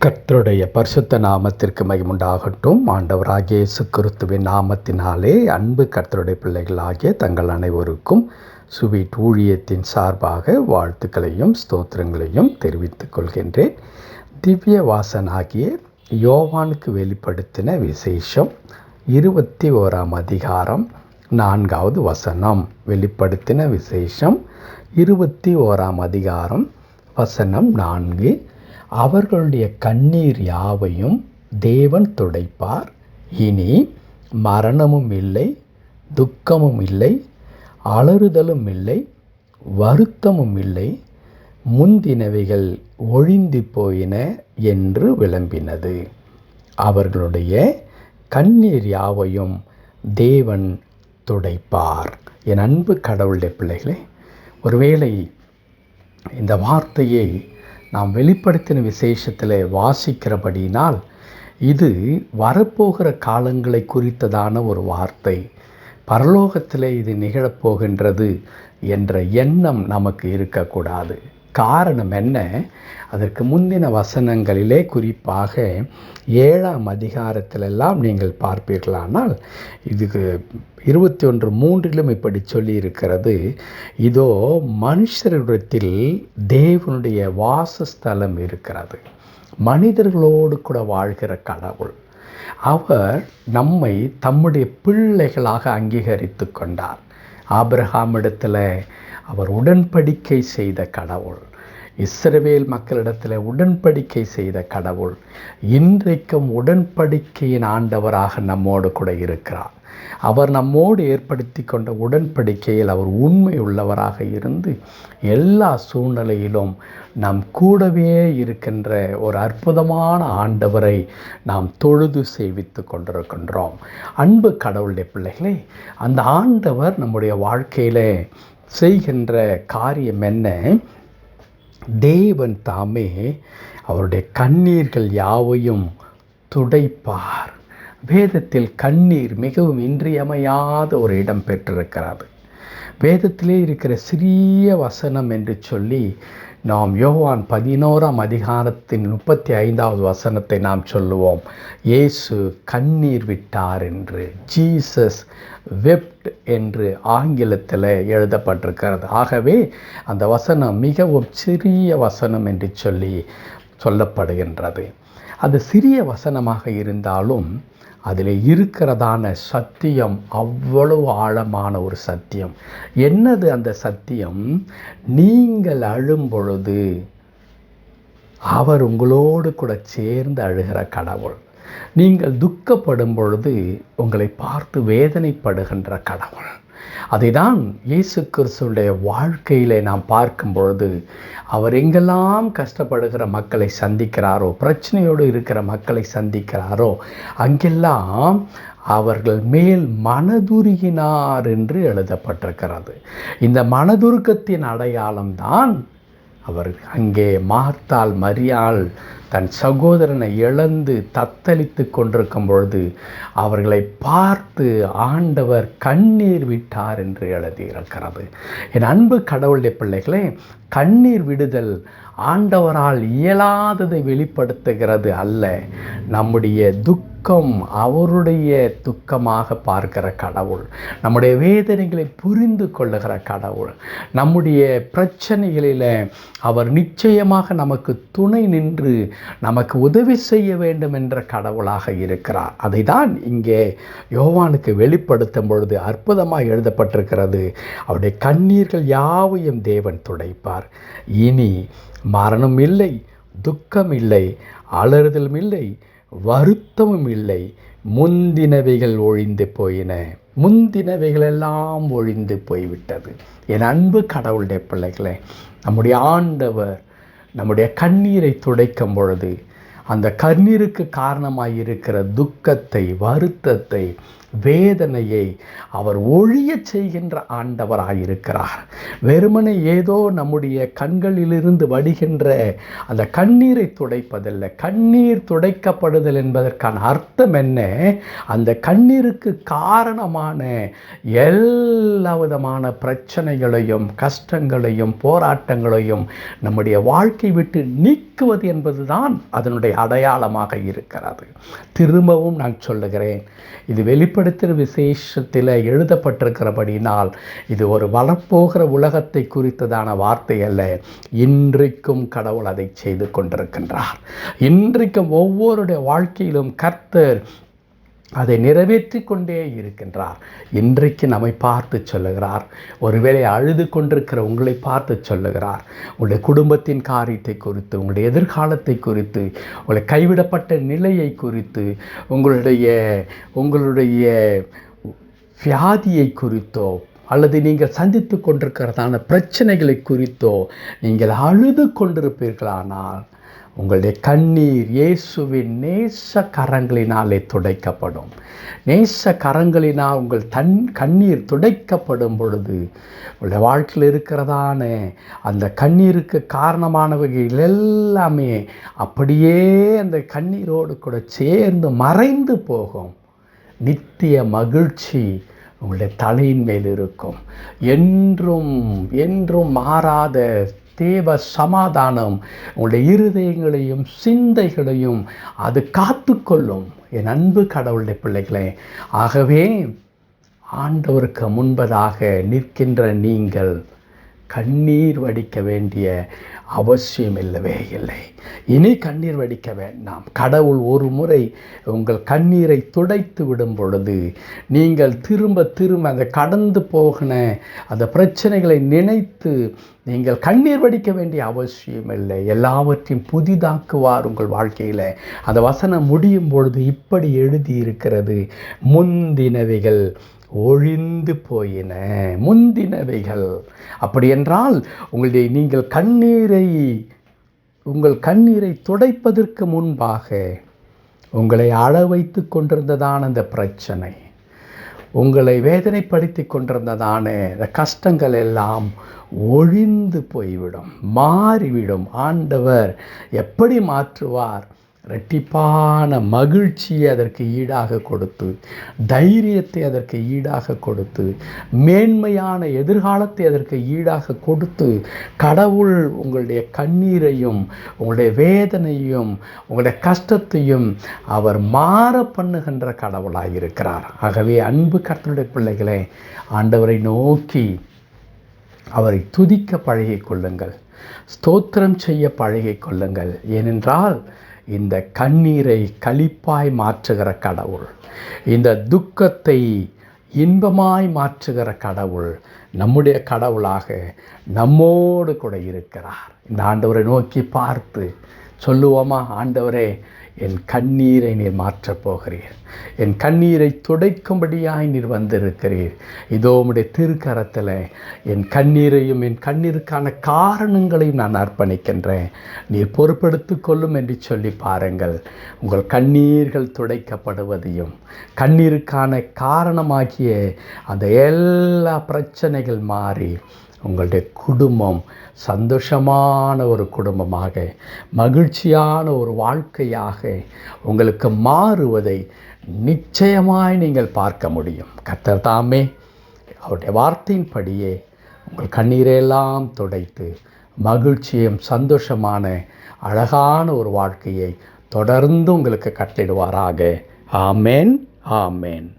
கர்த்தருடைய பரிசுத்த நாமத்திற்கு மகிமுண்டாகட்டும். ஆண்டவராகிய இயேசு கிறிஸ்துவின் நாமத்தினாலே அன்பு கர்த்தருடைய பிள்ளைகளாகிய தங்கள் அனைவருக்கும் சுவீட் ஊழியத்தின் சார்பாக வாழ்த்துக்களையும் ஸ்தோத்திரங்களையும் தெரிவித்துக் கொள்கின்றேன். திவ்ய வாசனாகிய யோவானுக்கு வெளிப்படுத்தின விசேஷம் 21ஆம் அதிகாரம் 4வது வசனம். வெளிப்படுத்தின விசேஷம் 21ஆம் அதிகாரம் வசனம் 4. அவர்களுடைய கண்ணீர் யாவையும் தேவன் துடைப்பார். இனி மரணமும் இல்லை, துக்கமும் இல்லை, அலறுதலும் இல்லை, வருத்தமும் இல்லை, முந்தினவைகள் ஒழிந்து போயின என்று விளம்பினது. அவர்களுடைய கண்ணீர் யாவையும் தேவன் துடைப்பார். என் அன்பு கடவுளுடைய பிள்ளைகளே, ஒருவேளை இந்த வார்த்தையை நாம் வெளிப்படுத்தின விசேஷத்தில் வாசிக்கிறபடினால் இது வரப்போகிற காலங்களை குறித்ததான ஒரு வார்த்தை. பரலோகத்தில் இது நிகழப்போகின்றது என்ற எண்ணம் நமக்கு இருக்கக்கூடாது. காரணம் என்ன? அதற்கு முந்தின வசனங்களிலே குறிப்பாக 7ஆம் அதிகாரத்திலெல்லாம் நீங்கள் பார்ப்பீர்களானால் இதுக்கு 21:3 இப்படி சொல்லி இருக்கிறது. இதோ மனுஷரிடத்தில் தேவனுடைய வாசஸ்தலம் இருக்கிறது. மனிதர்களோடு கூட வாழ்கிற கடவுள். அவர் நம்மை தம்முடைய பிள்ளைகளாக அங்கீகரித்து கொண்டார். ஆபிரகாமிடத்தில் அவர் உடன்படிக்கை செய்த கடவுள். இஸ்ரவேல் மக்களிடத்தில் உடன்படிக்கை செய்த கடவுள் இன்றைக்கும் உடன்படிக்கையின் ஆண்டவராக நம்மோடு கூட இருக்கிறார். அவர் நம்மோடு ஏற்படுத்தி கொண்ட உடன்படிக்கையில் அவர் உண்மை உள்ளவராக இருந்து எல்லா சூழ்நிலையிலும் நம் கூடவே இருக்கின்ற ஒரு அற்புதமான ஆண்டவரை நாம் தொழுது சேவித்து கொண்டிருக்கின்றோம். அன்பு கடவுளுடைய பிள்ளைகளே, அந்த ஆண்டவர் நம்முடைய வாழ்க்கையில் செய்கின்ற காரியம் என்ன? தேவன் தாமே அவருடைய கண்ணீர்கள் யாவையும் துடைப்பார். வேதத்தில் கண்ணீர் மிகவும் இன்றியமையாத ஒரு இடம் பெற்றிருக்கிறது. வேதத்திலே இருக்கிற சிறிய வசனம் என்று சொல்லி நாம் யோவான் 11ஆம் அதிகாரத்தின் 35வது வசனத்தை நாம் சொல்லுவோம். இயேசு கண்ணீர் விட்டார் என்று, ஜீசஸ் வெப்ட் என்று ஆங்கிலத்தில் எழுதப்பட்டிருக்கிறது. ஆகவே அந்த வசனம் மிகவும் சிறிய வசனம் என்று சொல்லப்படுகின்றது. அது சிறிய வசனமாக இருந்தாலும் அதில் இருக்கிறதான சத்தியம் அவ்வளவு ஆழமான ஒரு சத்தியம். என்னது அந்த சத்தியம்? நீங்கள் அழும் பொழுது அவர் உங்களோடு கூட சேர்ந்து அழுகிற கடவுள். நீங்கள் துக்கப்படும் பொழுது உங்களை பார்த்து வேதனைப்படுகின்ற கடவுள். அதைதான் இயேசு கிறிஸ்துவுடைய வாழ்க்கையிலே நாம் பார்க்கும் பொழுது அவர் எங்கெல்லாம் கஷ்டப்படுகிற மக்களை சந்திக்கிறாரோ, பிரச்சனையோடு இருக்கிற மக்களை சந்திக்கிறாரோ, அங்கெல்லாம் அவர்கள் மேல் மனதுருகினார் என்று எழுதப்பட்டிருக்கிறது. இந்த மனதுருக்கத்தின் அடையாளம்தான் அவர் அங்கே மார்த்தாள் மரியாள் தன் சகோதரனை இழந்து தத்தளித்து கொண்டிருக்கும் பொழுது அவர்களை பார்த்து ஆண்டவர் கண்ணீர் விட்டார் என்று எழுதியிருக்கிறது. என் அன்பு கடவுளுடைய பிள்ளைகளே, கண்ணீர் விடுதல் ஆண்டவரால் இயலாததை வெளிப்படுத்துகிறது அல்ல. நம்முடைய துக்கம் அவருடைய துக்கமாக பார்க்கிற கடவுள். நம்முடைய வேதனைகளை புரிந்து கொள்ளுகிற கடவுள். நம்முடைய பிரச்சனைகளில் அவர் நிச்சயமாக நமக்கு துணை நின்று நமக்கு உதவி செய்ய வேண்டும் என்ற கடவுளாக இருக்கிறார். அதை தான் இங்கே யோவானுக்கு வெளிப்படுத்தும் பொழுது அற்புதமாக எழுதப்பட்டிருக்கிறது. அவருடைய கண்ணீர்கள் யாவையும் தேவன் துடைப்பார். இனி மரணம் இல்லை, துக்கம் இல்லை, அலறுதலும் இல்லை, வருத்தமும் இல்லை, முந்தினவைகள் ஒழிந்து போயின. முந்தினவைகளெல்லாம் ஒழிந்து போய்விட்டது. என் அன்பு கடவுளுடைய பிள்ளைகளே, நம்முடைய ஆண்டவர் நம்முடைய கண்ணீரை துடைக்கும் பொழுது அந்த கண்ணீருக்கு காரணமாக இருக்கிற துக்கத்தை, வருத்தத்தை, வேதனையை அவர் ஒழியச் செய்கின்ற ஆண்டவராயிருக்கிறார். வெறுமனே ஏதோ நம்முடைய கண்களிலிருந்து வடிகின்ற அந்த கண்ணீரை துடைப்பதில்லை. கண்ணீர் துடைக்கப்படுதல் என்பதற்கான அர்த்தம் என்ன? அந்த கண்ணீருக்கு காரணமான எல்லா விதமான பிரச்சனைகளையும் கஷ்டங்களையும் போராட்டங்களையும் நம்முடைய வாழ்க்கை விட்டு நீக்குவது என்பதுதான் அதனுடைய அடையாளமாக இருக்கிறது. திரும்பவும் நான் சொல்லுகிறேன், இது வெளிப்படுத்துகிற விசேஷத்தில் எழுதப்பட்டிருக்கிறபடினால் இது ஒரு வரப்போகிற உலகத்தை குறித்ததான வார்த்தை அல்ல. இன்றைக்கும் கடவுள் அதை செய்து கொண்டிருக்கின்றார். இன்றைக்கும் ஒவ்வொருடைய வாழ்க்கையிலும் கர்த்தர் அதை நிறைவேற்றி கொண்டே இருக்கின்றார். இன்றைக்கு நம்மை பார்த்து சொல்லுகிறார். ஒருவேளை அழுது கொண்டிருக்கிற உங்களை பார்த்து சொல்லுகிறார். உங்களுடைய குடும்பத்தின் காரியத்தை குறித்து, உங்களுடைய எதிர்காலத்தை குறித்து, உங்களை கைவிடப்பட்ட நிலையை குறித்து, உங்களுடைய வியாதியை குறித்தோ அல்லது நீங்கள் சந்தித்து கொண்டிருக்கிறதான பிரச்சனைகளை குறித்தோ நீங்கள் அழுது கொண்டிருப்பீர்களானால் உங்களுடைய கண்ணீர் இயேசுவின் நேச கரங்களினாலே துடைக்கப்படும். நேச கரங்களினால் உங்கள் கண்ணீர் துடைக்கப்படும் பொழுது உங்களுடைய வாழ்க்கையில் இருக்கிறதான அந்த கண்ணீருக்கு காரணமானவைகள் எல்லாமே அப்படியே அந்த கண்ணீரோடு கூட சேர்ந்து மறைந்து போகும். நித்திய மகிழ்ச்சி உங்களுடைய தலையின் மேல் இருக்கும். என்றும் என்றும் மாறாத தேவ சமாதானம் உங்களுடைய இருதயங்களையும் சிந்தைகளையும் அது காத்துக்கொள்ளும். என் அன்பு கடவுளுடைய பிள்ளைகளே, ஆகவே ஆண்டவருக்கு முன்பதாக நிற்கின்ற நீங்கள் கண்ணீர் வடிக்க வேண்டிய அவசியம் இல்லவே இல்லை. இனி கண்ணீர் வடிக்க வேண்டாம். கடவுள் ஒரு முறை உங்கள் கண்ணீரை துடைத்து விடும் பொழுது நீங்கள் திரும்ப அந்த கடந்து போகின அந்த பிரச்சனைகளை நினைத்து நீங்கள் கண்ணீர் வடிக்க வேண்டிய அவசியம் இல்லை. எல்லாவற்றையும் புதிதாக்குவார் உங்கள் வாழ்க்கையில். அந்த வசனம் முடியும் பொழுது இப்படி எழுதி இருக்கிறது, முந்தினவைகள் ஒழிந்து போயின. முந்தினவைகள் அப்படி என்றால் நீங்கள் உங்கள் கண்ணீரை துடைப்பதற்கு முன்பாக உங்களை அழ வைத்து கொண்டிருந்ததான அந்த பிரச்சனை, உங்களை வேதனைப்படுத்தி கொண்டிருந்ததான இந்த கஷ்டங்கள் எல்லாம் ஒழிந்து போய்விடும், மாறிவிடும். ஆண்டவர் எப்படி மாற்றுவார்? இரட்டிப்பான மகிழ்ச்சியை அதற்கு ஈடாக கொடுத்து, தைரியத்தை அதற்கு ஈடாக கொடுத்து, மேன்மையான எதிர்காலத்தை அதற்கு ஈடாக கொடுத்து, கடவுள் உங்களுடைய கண்ணீரையும் உங்களுடைய வேதனையும் உங்களுடைய கஷ்டத்தையும் அவர் மாற பண்ணுகின்ற கடவுளாக இருக்கிறார். ஆகவே அன்பு கர்த்தருடைய பிள்ளைகளே, ஆண்டவரை நோக்கி அவரை துதிக்க பழகிக் கொள்ளுங்கள், ஸ்தோத்திரம் செய்ய பழகிக் கொள்ளுங்கள். ஏனென்றால் இந்த கண்ணீரை களிப்பாய் மாற்றுகிற கடவுள், இந்த துக்கத்தை இன்பமாய் மாற்றுகிற கடவுள் நம்முடைய கடவுளாக நம்மோடு கூட இருக்கிறார். இந்த ஆண்டவரை நோக்கி பார்த்து சொல்லுவோமா, ஆண்டவரே என் கண்ணீரை நீர் மாற்றப் போகிறீர், என் கண்ணீரை துடைக்கும்படியாய் நீர் வந்திருக்கிறீர். இதோ உம்முடைய திருக்கரத்தில் என் கண்ணீரையும் என் கண்ணீருக்கான காரணங்களையும் நான் அர்ப்பணிக்கின்றேன், நீர் பொறுப்பெடுத்து கொள்ளும் என்று சொல்லி பாருங்கள். உங்கள் கண்ணீர்கள் துடைக்கப்படுவதையும் கண்ணீருக்கான காரணமாகிய அந்த எல்லா பிரச்சனைகள் மாறி உங்களுடைய குடும்பம் சந்தோஷமான ஒரு குடும்பமாக, மகிழ்ச்சியான ஒரு வாழ்க்கையாக உங்களுக்கு மாறுவதை நிச்சயமாய் நீங்கள் பார்க்க முடியும். கர்த்தர் தாமே அவருடைய வார்த்தையின்படியே உங்கள் கண்ணீரையெல்லாம் துடைத்து மகிழ்ச்சியும் சந்தோஷமான அழகான ஒரு வாழ்க்கையை தொடர்ந்து உங்களுக்கு கட்டளிடுவாராக. ஆமேன், ஆமேன்.